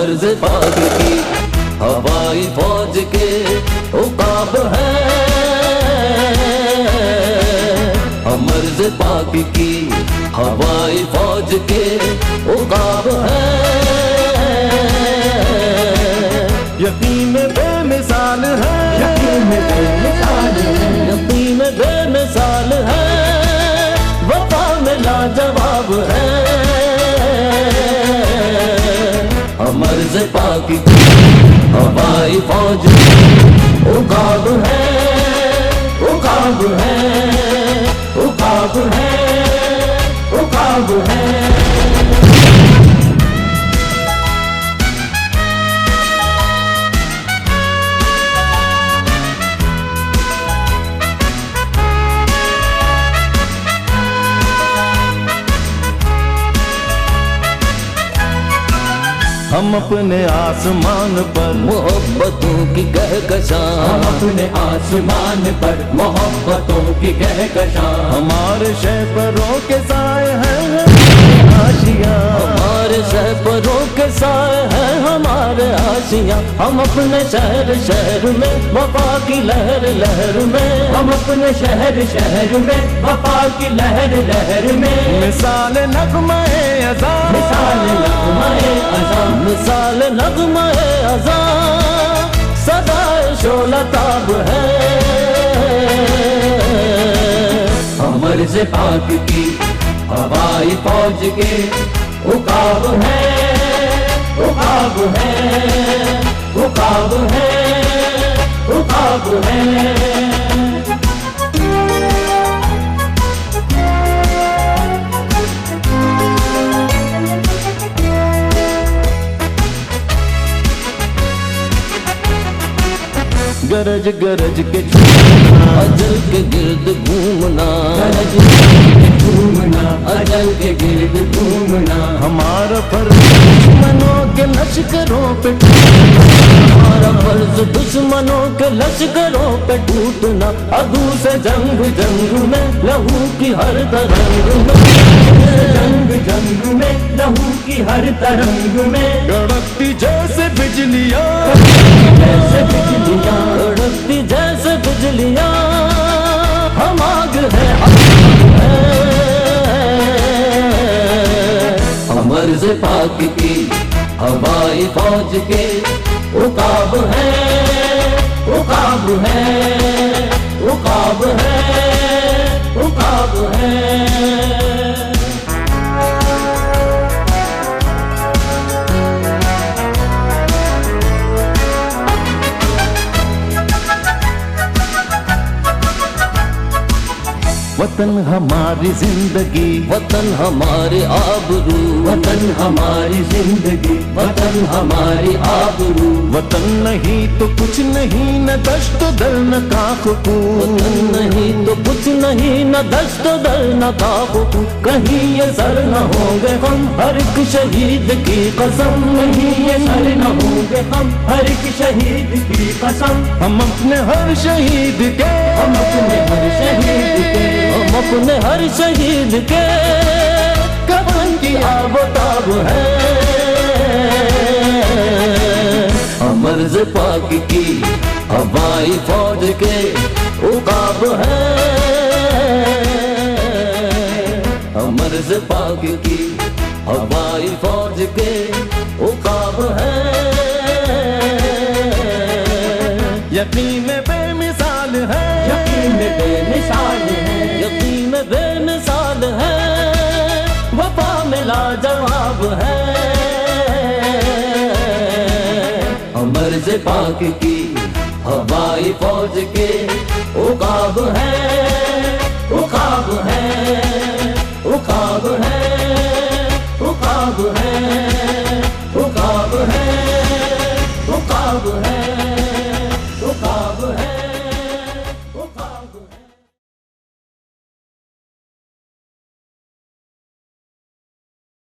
मर्ज़ पाक की हवाई फौज के उकाब है। मर्ज़ पाक की हवाई फौज के उकाब है। यकीन बेमिसाल है, यकीन बेमिसाल है, यकीन बेमिसाल है, वफा में लाजवाब है। मर्ज़ पाक की हवाई फौज उकाब है, उकाब है, उकाब है, उकाब है। हम अपने आसमान पर मोहब्बतों की कहकशां, हम अपने आसमान पर मोहब्बतों की कहकशां। हमारे शहपरों के साए हैं आशियां, हमारे शहपरों के साए हैं हमारे आशियां। हम अपने शहर शहर में वफा की लहर लहर में, हम अपने शहर शहर में वफा की लहर लहर में। मिसाल नग़्मा-ए अज़ां, मिसाल नग़्मा-ए अज़ां, मिसाल नग़्मा-ए अज़ां, सदाए शोला-ताब है। मर्ज़ पाक की हवाई फौज के उकाब है, उकाब है, उकाब है, उकाब है। गरज गरज के झूमना, अजल के गिर्द घूमना, गरज के घूमना, अजल के गिर्द घूमना। हमारा फर्ज दुश्मनों के लश्करों पे टूटना, हमारा फर्ज दुश्मनों के लश्करों पे टूटना। अदू से जंग जंग में लहू की हर तरंग में, जंग जंग में लहू की हर तरंग में। कड़कती जैसे बिजलियां, जैसे बिजलियां, कड़कती जैसे बिजलियां, हम आग है, मर्ज़ पाक की हवाई फौज के उकाब है, उकाब है, उकाब है, उकाब है। वतन हमारी जिंदगी, वतन हमारे आबरू, वतन हमारी जिंदगी, वतन हमारी आबरू। वतन नहीं तो कुछ नहीं, न दश्त दर न काखू, वतन नहीं तो कुछ नहीं, न दश्त दर न काखू। कहीं ये सर न होंगे हम हर एक शहीद की कसम, नहीं ये सर न होंगे हम हर एक शहीद की कसम। हम अपने हर शहीद के, हम अपने हर शहीद के, हम अपने हर शहीद के कफन की आबोताब है। मर्ज़ पाक की हवाई फौज के उकाब है। मर्ज़ पाक की हवाई फौज के उकाब है। यकीन बेमिसाल है, यकीन बेमिसाल है, यकीन बेमिसाल है, वफा में लाजवाब है। मर्ज़ पाक की हवाई फौज के उकाब है, उकाब है।